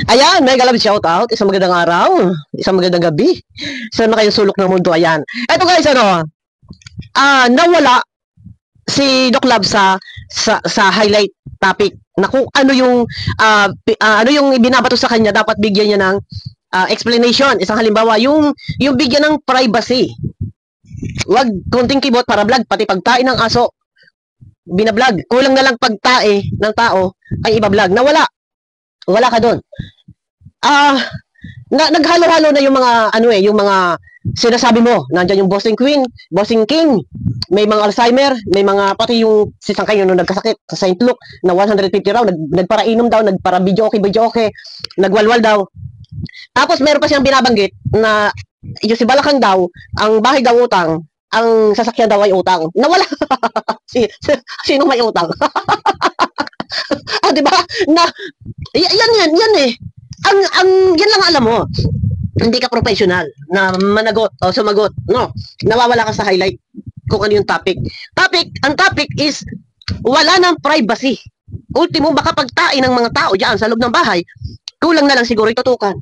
Ayan, mega love shout out. Isang magandang araw, isang magandang gabi. Saan na kayo sulok ng mundo? Ayan. Eto guys, nawala si Doc Love sa highlight topic na kung ano yung ibinabato sa kanya, dapat bigyan niya ng explanation. Isang halimbawa, yung bigyan ng privacy. Wag konting kibot para vlog, pati pagtain ng aso binablog. Kulang na lang pagtae ng tao ay iba-vlog. Wala ka doon. Naghalo-halo na yung mga yung mga sinasabi mo. Nandiyan yung Bossing Queen, Bossing King, may mga Alzheimer, may mga pati yung si Sangkay nung nagkasakit sa Saint Luke na 150 raw, nagparainom daw, nagpara video okay, nagwalwal daw. Tapos meron pa siyang binabanggit na yung si Balakang daw, ang bahay daw utang, ang sasakyan daw ay utang. Nawala. Sino may utang? Di ba? Yan eh. Yan lang alam mo. Hindi ka professional na managot o sumagot. No. Nawawala ka sa highlight kung ano yung topic. Ang topic is wala ng privacy. Ultimo, baka pagtain ng mga tao diyan sa loob ng bahay, kulang na lang siguro itutukan.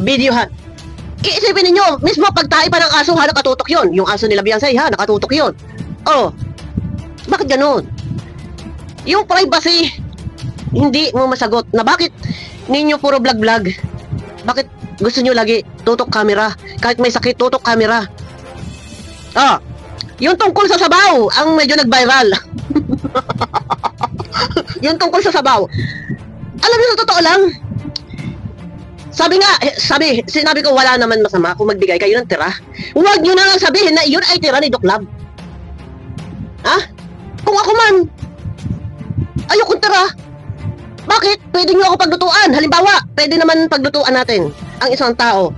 Videohan. Iisipin ninyo, mismo pagtae pa ng aso, nakatutok yun. Yung aso nila Beyonce, nakatutok yun. Oh, bakit ganun? Yung privacy, hindi mo masagot na bakit ninyo puro vlog-vlog? Bakit gusto nyo lagi tutok camera? Kahit may sakit, tutok camera. Yung tungkol sa sabaw, ang medyo nag-viral. Yung tungkol sa sabaw. Alam niyo, sa totoo lang, sinabi ko wala naman masama kung magbigay kayo ng tira. Huwag nyo na lang sabihin na yun ay tira ni Doc Love. Kung ako man, ayokong tira. Bakit? Pwede nyo ako paglutuan. Halimbawa, pwede naman paglutuan natin ang isang tao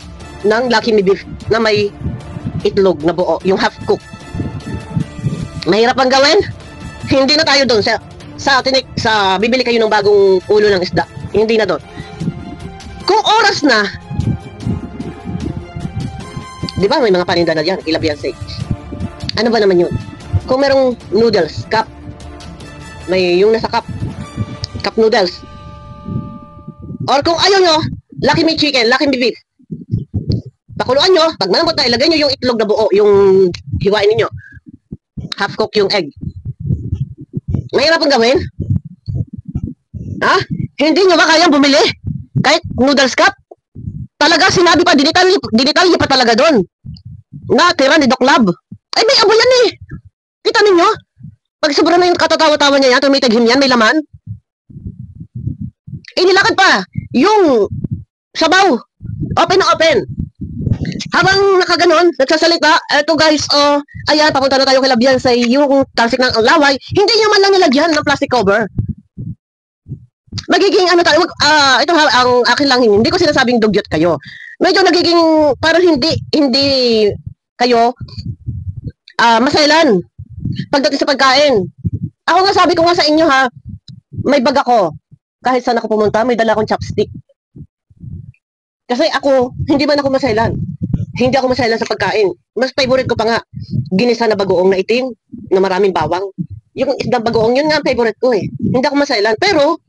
ng Lucky Me Beef na may itlog na buo, yung half cook. Mahirap ang gawin? Hindi na tayo doon sa bibili kayo ng bagong ulo ng isda. Hindi na doon. Kung oras na, di ba may mga paninda na diyan, kila Beyonce. Ano ba naman yun? Kung merong noodles, cup, may yung nasa cup noodles. Or kung ayaw nyo, Lucky Me Chicken, Lucky Me Beef. Pakuluan nyo, pag malambot na, ilagay nyo yung itlog na buo, yung hiwain ninyo. Half cook yung egg. Mahirap ang gawin? Hindi nyo ba kayang bumili? Kahit noodles cup? Talaga sinabi pa, dinitalye pa talaga doon. Na tira ni Doc Love. Ay, may abo yan eh. Kita ninyo? Pag sobra na yung katatawa-tawa niya yan, tumitaghim yan, may laman. Inilakad pa yung sabaw. Open na open. Habang nakaganon, nagsasalita, eto guys, ayan, papunta na tayo kay Beyonce, yung talsik ng laway, hindi niya man lang nilagyan ng plastic cover. Magiging ito ang akin lang, hindi ko sinasabing dugyot kayo. Medyo nagiging parang hindi kayo masailan pagdating sa pagkain. Ako nga sabi ko nga sa inyo may bag ako. Kahit saan ako pumunta, may dala akong chopstick. Kasi ako, hindi man ako masailan. Hindi ako masailan sa pagkain. Mas favorite ko pa nga, ginisa na bagoong na itim, na maraming bawang. Yung isda bagoong, yun nga ang favorite ko eh. Hindi ako masailan. Pero,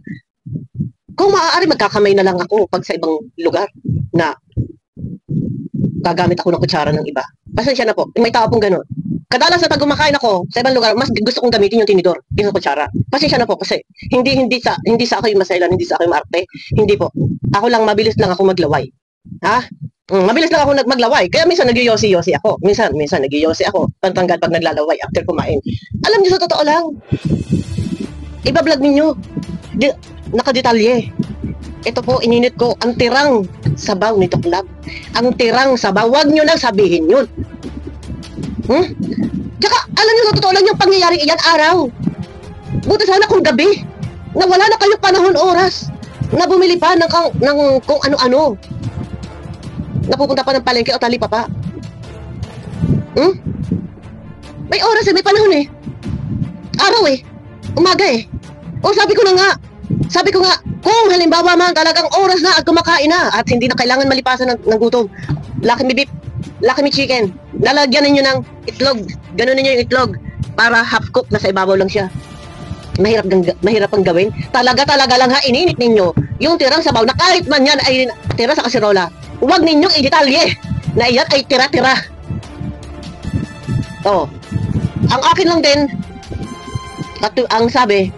kung maaari, magkakamay na lang ako pag sa ibang lugar na gagamit ako ng kutsara ng iba. Pasensya na po, may tao pong gano'n. Kadalasan pag kumakain ako sa ibang lugar, mas gusto kong gamitin yung tinidor kaysa kutsara. Pasensya na po kasi hindi sa ako yung masailan, hindi sa ako yung maarte. Hindi po. Ako lang, mabilis lang ako maglaway. Mabilis lang ako maglaway. Kaya minsan nag-yosi-yosi ako. Minsan nag-yosi ako. Pantanggal pag naglalaway after kumain. Alam niyo, sa totoo lang, iba-vlog ninyo. Nakadetalye. Ito po, ininit ko ang tirang sabaw ni Doc Love. Ang tirang sabaw. Huwag nyo nang sabihin yun. Tsaka, alam nyo, sa totoo lang yung pangyayari iyan araw. Buti sana kung gabi, na wala na kayong panahon oras, na bumili pa ng kung ano-ano. Napupunta pa ng palengke o talipa pa. May oras may panahon eh. Araw eh. Umaga eh. Sabi ko nga, kung halimbawa man talagang oras na at kumakain na at hindi na kailangan malipasan ng gutom, Lucky Me Beef, Lucky Me Chicken, lalagyan ninyo ng itlog. Ganun ninyo yung itlog para half cook, nasa ibabaw lang siya. mahirap ang gawin. Talaga lang ha, ininit ninyo yung tirang sabaw na kahit man yan ay tira sa kasirola. Huwag ninyong i-detalye na iyan ay tira-tira. Oh. Ang akin lang din, ang sabi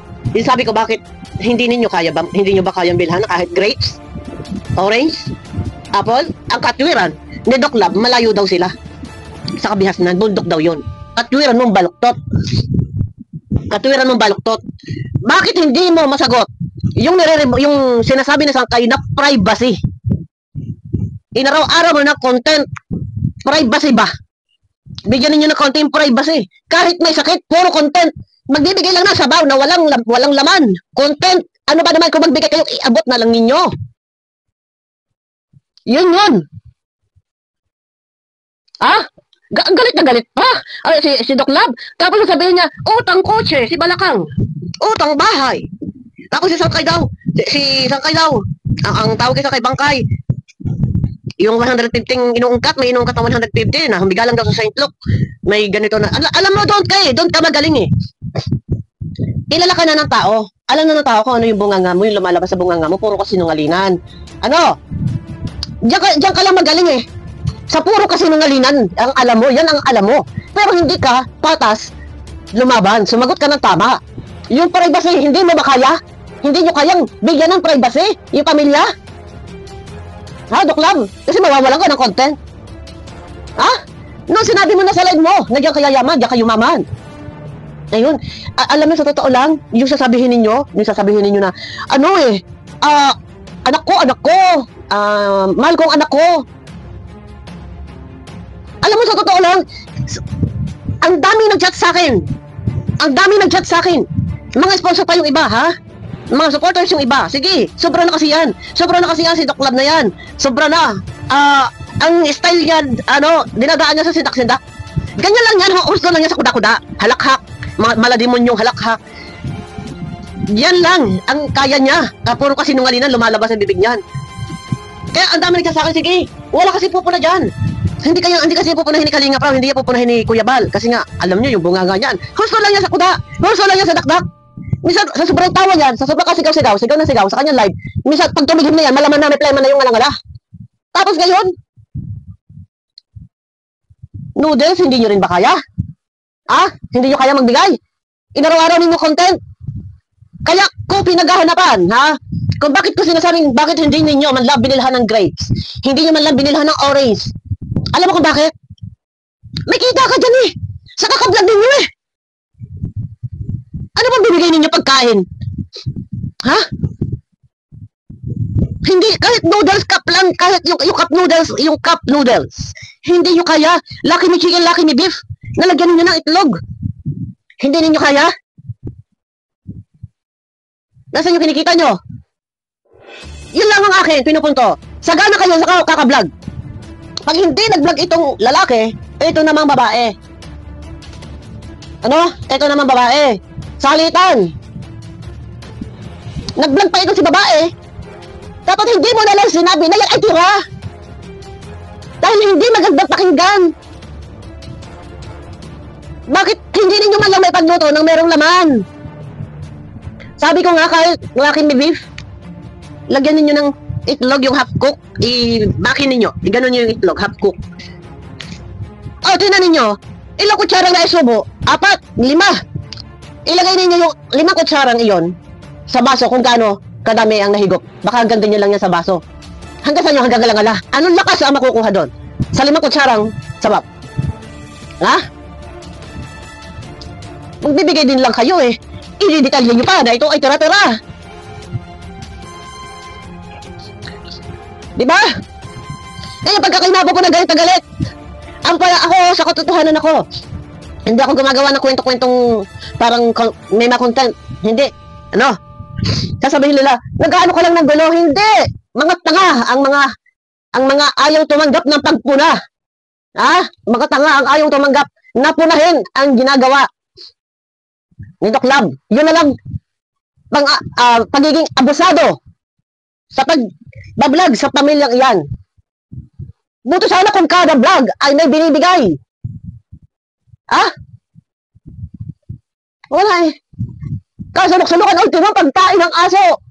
ko bakit hindi niyo ba kayang bilhan kahit grapes, orange, apple, ang katwiran ni Doc Lab, malayo daw sila. Sa kabihasnan, bundok daw yun. Katwiran mong baluktot. Katwiran mong baluktot. Bakit hindi mo masagot yung sinasabi na sangkay na privacy? Inaraw-araw mo na content. Privacy ba? Bigyan ninyo na konting privacy. Kahit may sakit, puro content. Magbibigay lang na sabaw na walang laman. Content. Ano ba naman kung magbigay kayo, iabot na lang ninyo. Yun. Ah? Galit na galit pa. Ay, si Doc Lab. Tapos sasabihin niya, utang kotse, si Balakang. Utang bahay. Tapos si Sangkay daw. Si Sangkay daw. Ang tawag sa kay Bangkay. Yung 150 inuungkat, may inuungkat ng 150 na humiga lang daw sa St. Luke. May ganito na. Alam mo, doon ka magaling eh. Kilala ka na ng tao. Alam na ng tao kung ano yung bunganga mo, yung lumalabas sa bunganga mo, puro kasinungalingan. Ano? Diyan ka lang magaling eh. Sa puro kasinungalingan, ang alam mo, yan ang alam mo. Pero hindi ka patas lumaban. Sumagot ka ng tama. Yung privacy, hindi mo ba kaya? Hindi nyo kayang bigyan ng privacy? Yung pamilya? Ha, Doc Lab? Kasi mawawalan ka ng content. Ha? No, sinabi mo na sa live mo, na diyan kaya yaman, diyan kayo maman. Ayun, alam mo sa totoo lang, yung sasabihin ninyo na, anak ko, mahal kong anak ko. Alam mo sa totoo lang, ang dami nag-chat sa akin. Mga sponsor pa yung iba, ha? Mga supporters yung iba. Sige, sobra na kasi yan si Doc Lab na yan. Sobra na. Ang style niyan, dinadaan niya sa sindak-sindak. Ganyan lang yan, gusto lang niya sa kuda-kuda. Halakhak. Malademonyong halakhak. Yan lang ang kaya niya. Puro kasi nungalinan, lumalabas ang bibig niyan. Kaya ang dami nagsasakin, sige, wala kasi pupuna dyan. Hindi kasi pupunahin ni Kalinga Prab, hindi niya pupunahin ni Kuya Bal. Kasi nga, alam niyo yung bunganga niyan. Gusto lang niya sa kuda. Gusto lang niya sa dakdak. Minsan, sa sobrang tawa niyan, sa sobrang kasigaw sa kanyang live, minsan, pag tumigil na yan, malaman na may plema na yung ngalangala. Tapos ngayon, noodles, hindi nyo rin ba kaya? Hindi nyo kaya magbigay? Inaraw-araw ninyo content. Kaya ko pinaghahanapan, ha? Kung bakit ko sinasabing, bakit hindi ninyo man lang binilhan ng grapes? Hindi nyo man lang binilhan ng orange? Alam mo kung bakit? May kita ka dyan eh. Sa kakablog ninyo eh. Ano bang bibigay ninyo pagkain? Ha? Hindi, kahit noodles cup lang, kahit yung cup noodles, hindi nyo kaya. Laki ni chicken, laki ni beef, nalagyan ninyo ng itlog. Hindi ninyo kaya? Nasaan yung kinikita nyo? Yun lang ang akin, pinupunto. Sagana kayo sa kakablog. Pag hindi nag-vlog itong lalaki, ito namang babae. Ito namang babae. Salitan. Nag-vlog pa ito si babae. Dapat hindi mo na lang sinabi na yan ay tira. Dahil hindi magandang pakinggan. Bakit hindi ninyo man lang may pagluto ng merong laman? Sabi ko nga kahit laki may beef, lagyan ninyo ng itlog yung half cook, i-bakin ninyo, i-ganon nyo yung itlog, half cook. Tingnan ninyo, ilang kutsarang na isubo? 4, 5. Ilagay ninyo yung 5 kutsarang iyon sa baso kung gaano kadami ang nahigop. Baka hanggang ganyan lang yan sa baso. Hanggang saan yung hanggang galangala? Anong lakas ang makukuha doon? Sa 5 kutsarang sabap. Ha? Magbibigay din lang kayo eh. I-detalye nyo pa na ito ay tira-tira. Diba? Kaya pagkakainabo ko na galit na galit. Ang pala ako, sa katotohanan ako. Hindi ako gumagawa ng kwento-kwentong parang may ma-content. Hindi. Sasabihin nila, nag-ano ka lang ng gulo. Hindi. Mga tanga ang mga ayaw tumanggap ng pagpuna. Mga tanga ang ayaw tumanggap na punahin ang ginagawa ni Doc Lab. Yun na lang pagiging abusado sa pag-vlog sa pamilyang iyan. Buto sana kung kada vlog ay may binibigay. Wala eh. Kasunok-sunukan, ultimo, pagkain ng aso.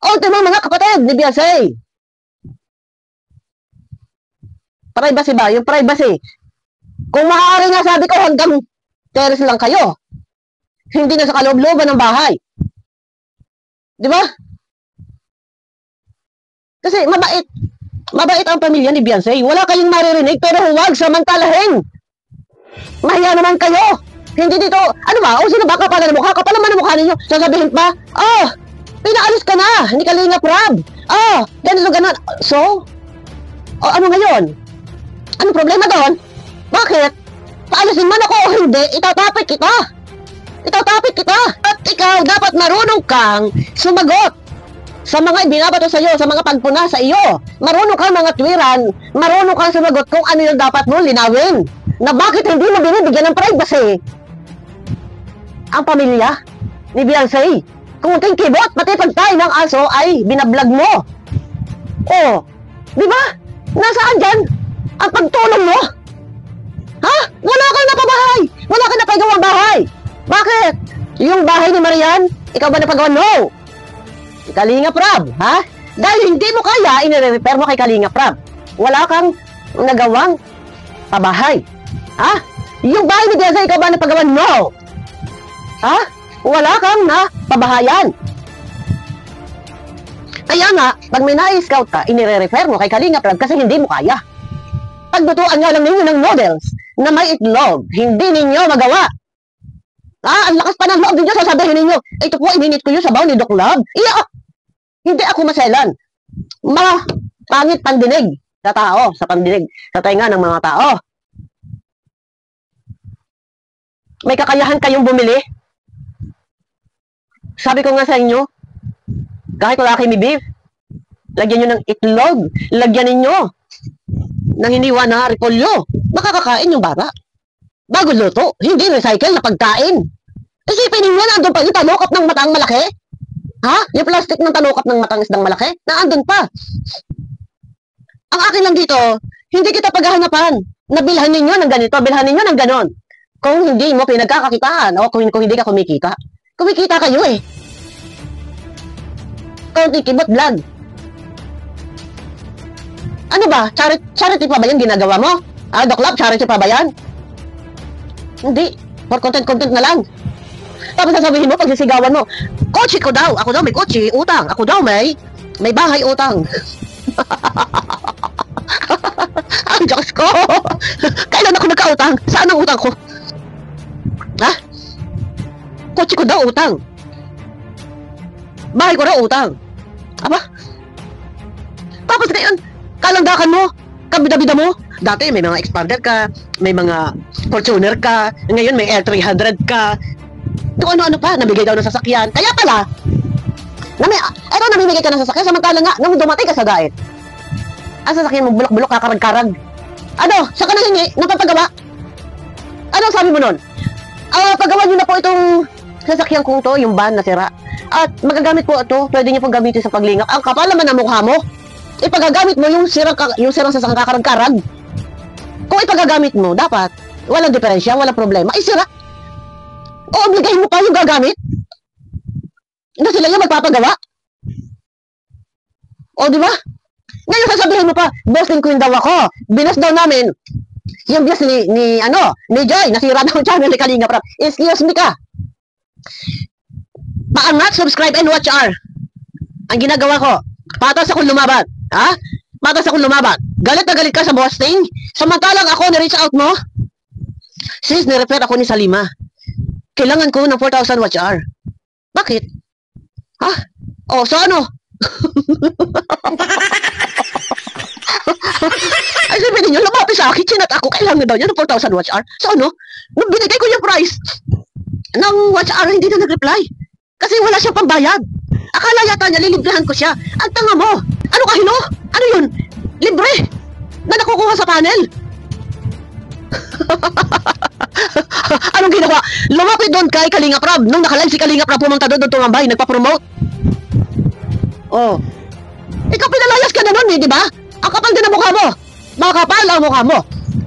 Ultimo, mga kapatid ni Beyonce. Privacy ba? Yung privacy. Kung maaari nga, sabi ko, hanggang terrace lang kayo. Hindi na sa kaloob-looban ng bahay. Di ba? Kasi mabait. Mabait ang pamilya ni Beyonce. Wala kayong maririnig, pero huwag samantalahin. Mahiya naman kayo. Hindi dito, ano ba? O sino ba kapal na mukha? Kapal naman ang mukha ninyo. Sasabihin pa, pinaalis ka na. Hindi ka lingap, Rob. Ganito, ganon. So, ano ngayon? Ano problema doon? Bakit? Paalisin man ako o hindi, itatapik kita. Itatapik kita. At ikaw, dapat marunong kang sumagot sa mga ibinabato sa iyo, sa mga pagpuna sa iyo. Marunong kang mga tuwiran, marunong kang sumagot kung ano yung dapat mo linawin. Na bakit hindi mo binibigyan ng privacy ang pamilya ni Beyonce? Kung ting kibot, pati pagkain ng aso ay binablog mo. Di ba? Nasaan dyan ang pagtulong mo? Ha? Wala kang napabahay! Wala kang napagawang bahay! Bakit? Yung bahay ni Marian, ikaw ba napagawa? No! Kalingap Rob, ha? Dahil hindi mo kaya, inire-repair mo kay Kalingap Rob. Wala kang nagawang pabahay. Ha? Yung bahay ni Beyonce, ikaw ba napagawa? No! Ha? Wala kang napabahayan. Kaya nga, pag may na-scout ka, inire-refer mo kay Kalingap Rob kasi hindi mo kaya. Paglutuan nga lang ninyo ng noodles na may itlog, hindi ninyo magawa. Ang lakas pa ng loob ninyo, sasabihin ninyo, ito po, ininit ko yung sabaw ni Doc Love. Hindi ako maselan. Pangit pandinig sa tao, sa pandinig, sa tainga ng mga tao. May kakayahan kayong bumili. Sabi ko nga sa inyo, kahit wala kayo may beef, lagyan nyo ng itlog, lagyan ninyo ng hiniwa na repolyo. Makakakain yung bata. Bago luto, hindi recycle na pagkain. Isipin ninyo, naandun pa yung talukap ng matang malaki. Ha? Yung plastic ng talukap ng matang isdang malaki, naandun pa. Ang akin lang dito, hindi kita paghahanapan. Nabilhan ninyo ng ganito, bilhan ninyo ng ganon. Kung hindi mo pinagkakakitaan, o kung hindi ka kumikita. Kumikita kayo eh. Kaunti kibot vlog. Ano ba? Charity pa ba yan ginagawa mo? Doc Love, charity pa ba yan? Hindi. For content na lang. Tapos sasabihin mo, pagsisigawan mo, kotse ko daw. Ako daw may kotse, utang. Ako daw may bahay, utang. Ang Diyos ko. Kailan ako nagka-utang? Saan ang utang ko? Ha? Kotse ko daw, utang. Bahay ko daw, utang. Aba? Tapos ngayon, kalandakan mo, kabida-bida mo. Dati may mga expander ka, may mga Fortuner ka, ngayon may L300 ka. Kung ano-ano pa, nabigay daw ng sasakyan. Kaya pala, namimigay ka ng sasakyan, samantala nga, nung dumating ka sa diet, ang sasakyan mo bulok-bulok, kakarag-karag. Ano? Sa ka nangingi, napapagawa? Ano sabi mo nun? Pagawa nyo na po itong sasakyan kong to, yung van na sira. At magagamit po ito, pwede nyo pong gamitin sa paglingap. Ang kapal naman ang mukha mo. Ipagagamit mo yung sirang sasakyan kakarag-karag. Kung ipagagamit mo, dapat, walang diferensya, walang problema. Sira. O obligahin mo pa yung gagamit. Na sila yung magpapagawa. O, di ba? Ngayon sasabihin mo pa, bossing queen daw ako. Binas daw namin. Yung bias ni Joy, nasira daw ang channel ni Kalingap Rob. Excuse me ka. Paangat, subscribe, and watch R. Ang ginagawa ko, patas akong lumaban. Ha? Patas akong lumaban. Galit na galit ka sa bossing. Samantalang ako, na-reach out mo. Sis, nirefer ako ni Salima. Kailangan ko ng 4,000 watch hour. Bakit? Ha? So ano? Ay, sabi ninyo, lumapit sa akin, chinat ako, kailangan daw niya ng 4,000 watch hour. So ano? Nung binigay ko yung price ng watch hour, hindi na nag-reply. Kasi wala siyang pambayad. Akala yata niya, lilibrahan ko siya. Ang tanga mo! Ano ka, hino? Ano yun? Libre! Na nakukuha sa panel! Anong ginawa? Lumapit doon kay Kalingap Rob. Nung nakalive si Kalingap Rob, pumunta doon tumambay, nagpa-promote. Ikaw pinalayas ka na nun di ba? Ang kapal din ang mukha mo. Makapal ang mukha mo.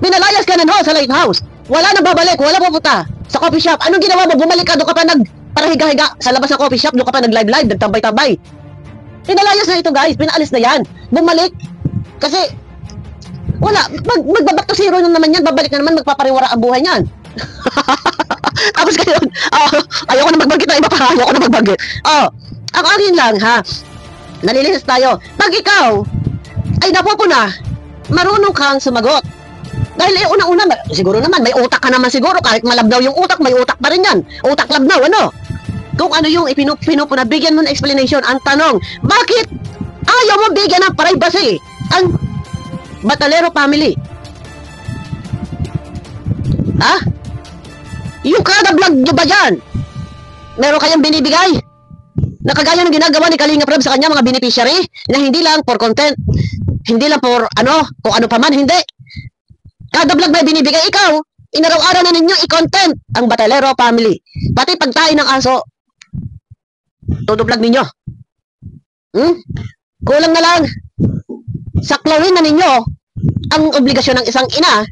Pinalayas ka na nun sa lighthouse. Wala nang babalik, wala pupunta sa coffee shop. Anong ginawa mo? Bumalik ka doon ka pa para higa-higa sa labas ng coffee shop, doon ka pa nag-live-live, nagtabay-tabay. Pinalayas na ito guys, pinaalis na yan. Bumalik. Kasi, wala, magbaback to zero na naman yan, babalik na naman, magpapariwara ang buhay niyan. Tapos kayo, ayoko na magbanggit na iba pa, ayoko na magbanggit. Ang akin lang ha, nalilinis tayo. Pag ikaw, ay napupuna, marunong kang sumagot. Dahil una-una, siguro naman, may utak ka naman siguro, kahit malabnaw yung utak, may utak pa rin yan. Utak labnaw, ano? Kung ano yung pinupuna, bigyan mo ng explanation. Ang tanong, bakit ayaw mo bigyan ng privacy ang Batalero family? Ha? Yung kada vlog nyo ba yan? Meron kayang binibigay? Na kagaya ng ginagawa ni Kalinga Prab sa kanya mga beneficiary, na hindi lang for content, hindi lang for ano, kung ano pa man, hindi. Kada vlog may binibigay, ikaw, inaraw-araw na ninyo i-content ang Batalero family. Pati pagtae ng aso, todo vlog ninyo. Kulang na lang, saklawin na ninyo ang obligasyon ng isang ina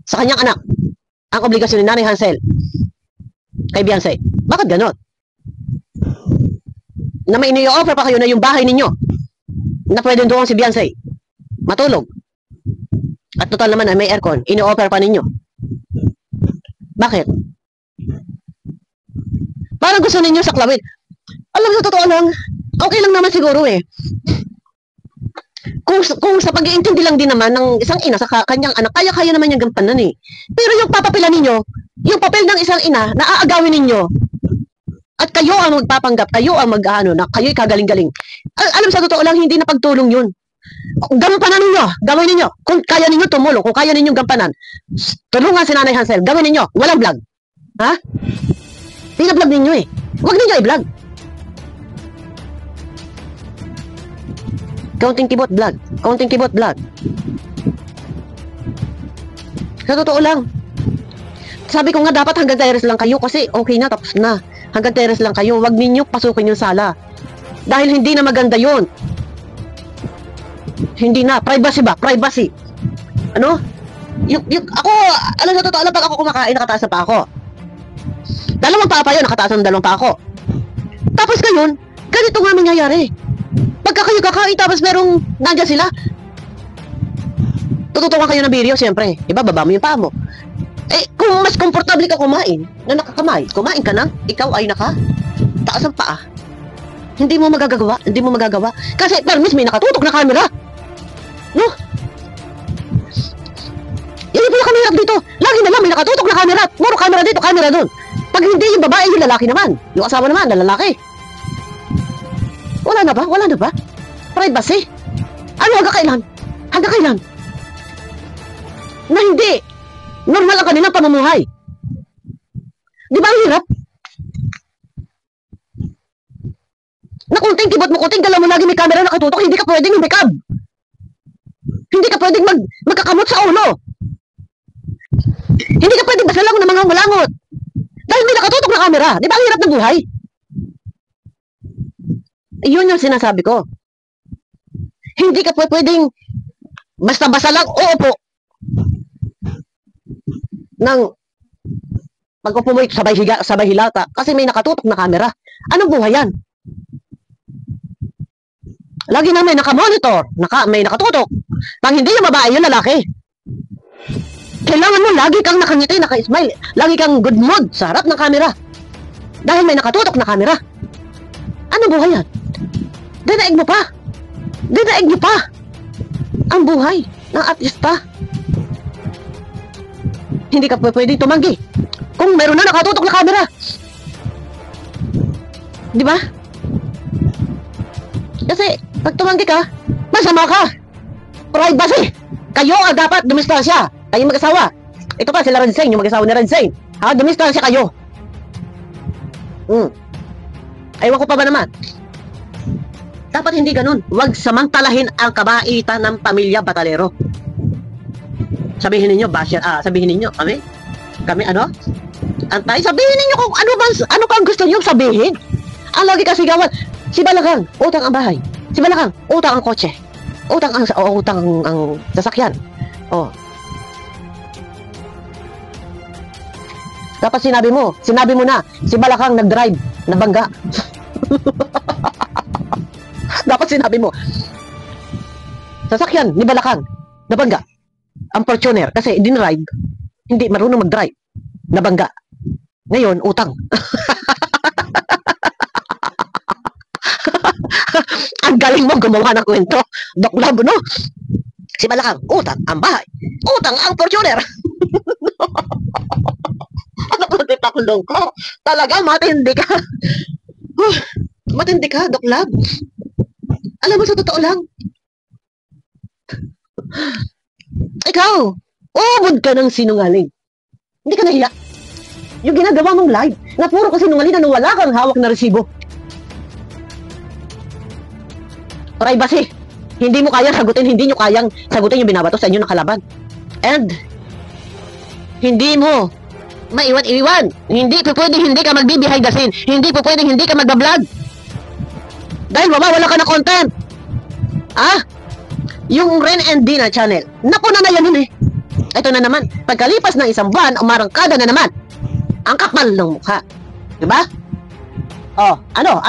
sa kanyang anak. Ang obligasyon ni Nanay Hansel kay Beyonce. Bakit ganon? Na may ini-offer pa kayo na yung bahay ninyo na pwede doon si Beyonce matulog. At total naman ay may aircon. Ini-offer pa ninyo. Bakit? Parang gusto ninyo saklawin. Alam mo, sa totoo lang, okay lang naman siguro eh. Kung sa pag-iintindi lang din naman ng isang ina sa kanyang anak, kaya-kaya naman yung gampanan eh. Pero yung papapilan ninyo, yung papel ng isang ina na aagawin ninyo, at kayo ang magpapanggap, kayo ang mag-ano, na kayo'y kagaling-galing. Alam sa totoo lang, hindi na pagtulong yun. Gampanan ninyo, gawin ninyo. Kung kaya ninyo tumulong, kung kaya ninyo gampanan, tulungan si Nanay Hansel, gawin ninyo, walang vlog. Ha? Pina-vlog ninyo eh. Huwag ninyo i-vlog. Counting keyboard vlog. Counting keyboard vlog. Sa totoo lang. Sabi ko nga dapat hanggang terrace lang kayo kasi okay na, tapos na. Hanggang terrace lang kayo. Huwag ninyo pasukin yung sala. Dahil hindi na maganda yun. Hindi na. Privacy ba? Privacy. Ano? Ako, alam sa totoo lang, pag ako kumakain, nakataas na pa ako. Dalawang pa yun, nakataas ng dalawang pa ako. Tapos ngayon, ganito nga nangyayari. Pagka kayo kakain, tapos merong nandyan sila, tututukan kayo ng video, siyempre. Iba, baba mo yung paa mo. Eh, kung mas komportable ka kumain, na nakakamay, kumain ka na, ikaw ay taas ang paa. Hindi mo magagawa, hindi mo magagawa. Kasi, permis, may nakatutok na camera. No? Yan yung kamera dito. Lagi na lang, may nakatutok na camera. Puro camera dito, camera doon. Pag hindi yung babae, yung lalaki naman. Yung asawa naman, na lalaki. Wala na ba? Wala na ba? Privacy? Ano hanggang kailan? Hanggang kailan? Na hindi. Normal ang kanilang pamumuhay. Di ba ang hirap? Na kunting kibot mo, kunting dala mo lagi may camera nakatutok, hindi ka pwedeng may cab. Hindi ka pwedeng magkakamot sa ulo. Hindi ka pwedeng basta lang na mga malangot. Dahil may nakatutok na camera. Di ba ang hirap ng buhay? Yun yung sinasabi ko. Hindi ka pwedeng basta-basta lang uupo ng pag-upo mo sabay hilata kasi may nakatutok na camera. Anong buhay yan? Lagi na may nakamonitor, may nakatutok. Pag hindi yung babae, yung lalaki. Kailangan mo lagi kang nakangiti, naka-smile. Lagi kang good mood sa harap ng camera. Dahil may nakatutok na camera. Anong buhay yan? Dinaig mo pa. Dinaig mo pa. Ang buhay ng artista. Hindi ka pwedeng tumanggi. Kung meron na nakatutok na camera. Di ba? Kasi, pag tumanggi ka, masama ka. Privacy. Kayo ang dapat dumistansya. Kayong mag-asawa. Ito pa, sila Radsane, yung mag-asawa ni Radsane. Ha, dumistansya kayo. Ewan ko pa ba naman? Dapat hindi ganun. Huwag samantalahin ang kabaitan ng pamilya Batalero. Sabihin ninyo, sabihin ninyo, kami ano? Antay, sabihin ninyo kung ano bang gusto niyo sabihin. Ang lagi kasi gawan, si Balagang, utang ang bahay. Si Balagang, utang ang kotse. Utang ang sasakyan. Oh. Dapat sinabi mo na, si Balakang nag-drive, nabangga. Dapat sinabi mo, sasakyan ni Balakang, nabangga. Ang Fortuner, kasi dinrive, hindi marunong mag-drive, nabangga. Ngayon, utang. Ang galing mo gumawa ng kwento. Doc Lab, no? Si Balakang, utang ang bahay. Utang ang Fortuner. Ano ko natipakulong ko? Talaga, matindi ka. Matindi ka, Doc Lab. Alam mo, sa totoo lang, ikaw, umod ka ng sinungaling. Hindi ka nahiya. Yung ginagawa mong live, na puro ka sinungaling na wala kang hawak na resibo. Privacy. Hindi mo kaya sagutin, hindi nyo kayang sagutin yung binabato sa inyo ng kalaban. And, hindi mo maiwan-iwan. Hindi po pwedeng hindi ka mag-behind the scene. Hindi po pwedeng hindi ka mag-vlog. Dahil mawawala ka ng content. Ah? Yung Ren and Dina channel, napuna na yan eh. Ito na naman, pagkalipas ng isang buwan, umarangkada na naman. Ang kapal ng mukha. Diba? Oh, ano?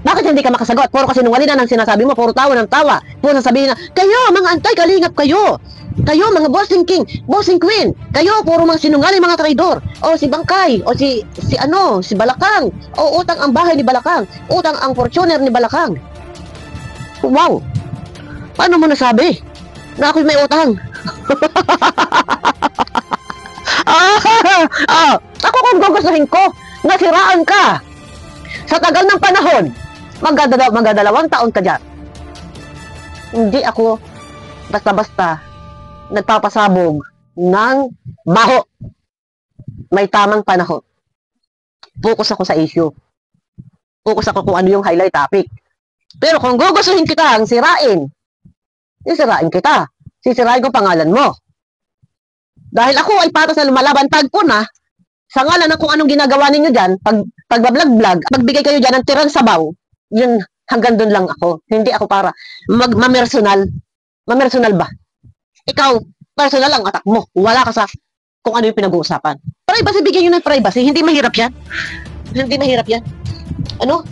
Bakit hindi ka makasagot? Puro kasi nungaling na ng sinasabi mo, puro tawa ng tawa. Puro sasabihin na, kayo, mga antay-kalingap kayo. Kayo, mga bossing king, bossing queen. Kayo, puro mga sinungaling, mga traidor. O si Bangkay, o si Balakang. O utang ang bahay ni Balakang. Utang ang Fortuner ni Balakang. Wow. Paano mo nasabi na ako'y may utang? Ako kung gugustuhin ko, nasiraan ka. Sa tagal ng panahon, magdadalawang taon ka dyan. Hindi ako basta-basta nagpapasabog ng baho. May tamang panahon. Focus ako sa issue. Focus ako kung ano yung highlight topic. Pero kung gugustuhin kita ang sirain, sisirain kita. Sisirain ko pangalan mo. Dahil ako ay patas na lumalaban pagpuna, sa ngalan ng kung anong ginagawa ninyo dyan, pagbablog-vlog, magbigay kayo dyan ng tirang sabaw, yun, hanggang doon lang ako. Hindi ako para mamersonal. Mamersonal ba? Ikaw, personal ang atak mo. Wala ka sa kung ano yung pinag-uusapan. Privacy, bigyan nyo ng privacy. Hindi mahirap yan. Hindi mahirap yan. Ano?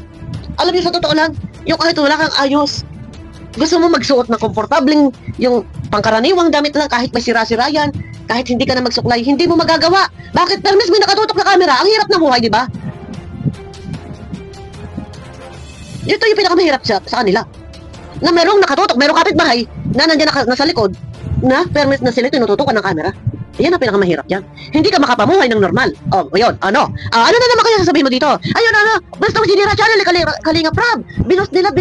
Alam niyo, sa totoo lang, yung kahit wala kang ayos, gusto mo magsuot na komportabling yung pangkaraniwang damit lang kahit may sira-sira yan, kahit hindi ka na magsuklay, hindi mo magagawa. Bakit? Dahil mas may nakatutok na camera. Ang hirap ng buhay, di ba? Ito yung pinakamahirap sa kanila. Na merong nakatutok, merong kapitbahay na nandiyan nasa likod na permit na sila tinututukan ng camera. Yan ang pinakamahirap yan. Hindi ka makapamuhay ng normal. Oh, ayun, ano? Ano na naman kaya sasabihin mo dito? Ayun, basta mo sinira channel, Kalinga Prab. Binos nila.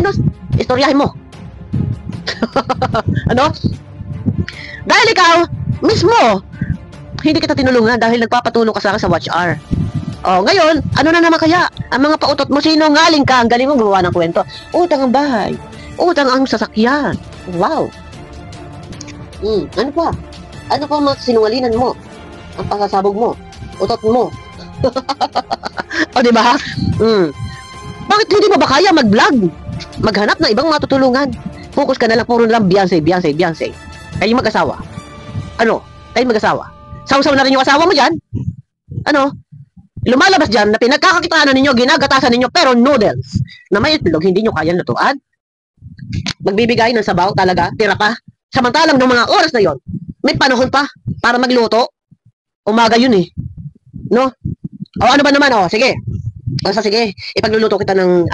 Istoryahin mo. Ano? Dahil ikaw, mismo, hindi kita tinulungan dahil nagpapatulong ka sa akin sa Watch R. Oh, ngayon, ano na naman kaya? Ang mga pautot mo, sinungaling ka, ang galing mong gumawa ng kwento. Utang ang bahay. Utang ang sasakyan. Wow. Ano pa? Ano pa mga sinungalingan mo? Ang pasasabog mo? Utot mo? O, diba? Bakit hindi mo ba kaya mag-vlog? Maghanap ng ibang matutulungan. Focus ka na lang, puro lang Beyonce. Kayo mag-asawa. Ano? Kayo mag-asawa. Sausaw na rin yung asawa mo dyan. Ano? Lumalabas dyan na pinagkakakitaan ninyo, ginagatasan ninyo, pero noodles na may itlog, hindi nyo kaya lutuan. Magbibigay ng sabaw talaga, tira pa. Samantalang ng mga oras na yon, may panahon pa para magluto. Umaga yun eh. No? O ano ba naman? O, sige. O, sige, ipagluluto kita ng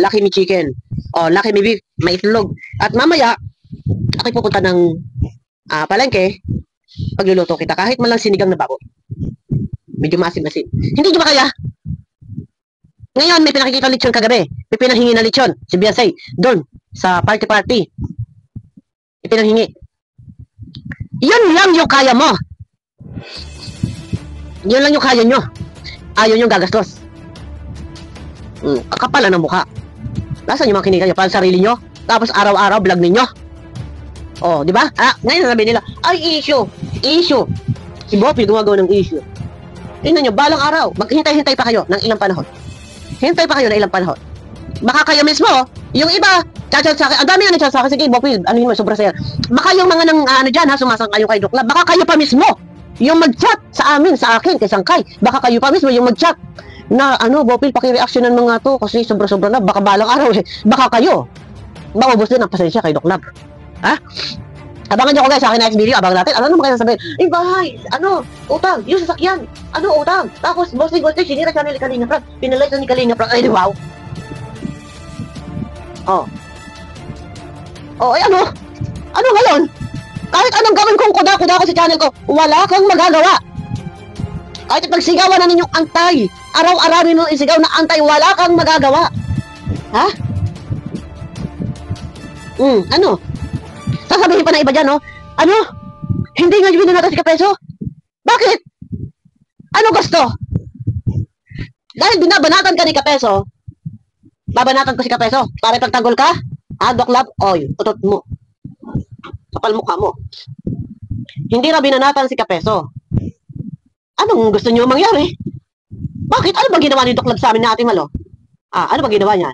Lucky Me Chicken. O, Lucky Me Beef, may itlog. At mamaya, ako'y pupunta ng palengke, pagluluto kita. Kahit man lang sinigang na baboy. Medyo masin-masin. Hindi nyo ba kaya? Ngayon, may pinakikita lechon kagabi. May pinanghingi na lechon. Si Beyonce, doon, sa party. Ipinanghingi. Yun lang yung kaya mo. Yun lang yung kaya nyo. Ayaw nyo gagastos. Kakapala ng mukha. Nasaan yung mga kinika nyo? Para sa sarili nyo? Tapos araw-araw vlog ninyo? Oh, di ba? Ngayon sabi nila, ay issue. Si Bopi gumagawa ng issue. Tingnan nyo, balang araw, maghintay-hintay pa kayo ng ilang panahon. Hintay pa kayo ng ilang panahon. Baka kayo mismo, yung iba, chat sa akin, ang dami na nag-chat sa akin, sige, Bopi, ano yun, sobra sa'yo. Baka yung mga sumasang kayo kay Dukla, baka kayo pa mismo, yung mag-chat sa amin, sa akin, kay Sangkay. Baka kayo pa mismo yung mag-chat na Bopil, pakireaksyonan mo nga to kasi sobra-sobra na, baka balang araw baka kayo maubos din ang pasensya kay Doc Lab. Ha? Abangan nyo ko guys sa akin next video, abangan natin. Ano naman kayo sasabihin? Bahay, utang, yung sasakyan, utang. Tapos, bossing, sinira siya ni Kalinga Prab. Pinalay siya ni Kalinga Prab. Ay, wow. Ay ano ngayon? Kahit anong gawin kong kuda-kuda ko sa channel ko, wala kang magagawa. Kahit pagsigawan na ninyong antay, araw-arawin nung isigaw na antay, wala kang magagawa. Ha? Sasabihin pa na iba dyan, no? Hindi nga binanatan si Kapeso? Bakit? Ano gusto? Dahil binabanatan ka ni Kapeso, babanatan ko si Kapeso para pagtanggol ka? Doc Lab? Oy, utot mo. Kapal mukha mo. Hindi na binanatan si Kapeso. Anong gusto niyo mangyari? Bakit? Ano ba ginawa ni Doc Lab sa amin na Ate Malo? Ano ba ginawa niya?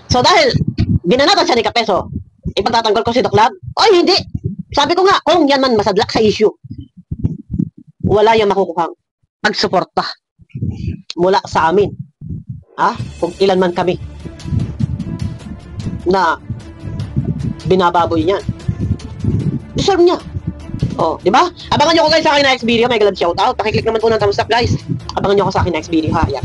So dahil binanatan siya ni Kapeso, ipagtatanggol ko si Doc Lab? Oy, hindi. Sabi ko nga, kung yan man masadlak sa issue, wala yung makukuhang pagsuporta mula sa amin. Kung ilan man kami na binababoy niyan. Deserve niya. Di ba? Abangan nyo ko guys sa akin next video. May galad shoutout. Pakiclick naman po ng thumbs up guys. Abangan nyo ko sa akin next video ha. Yan.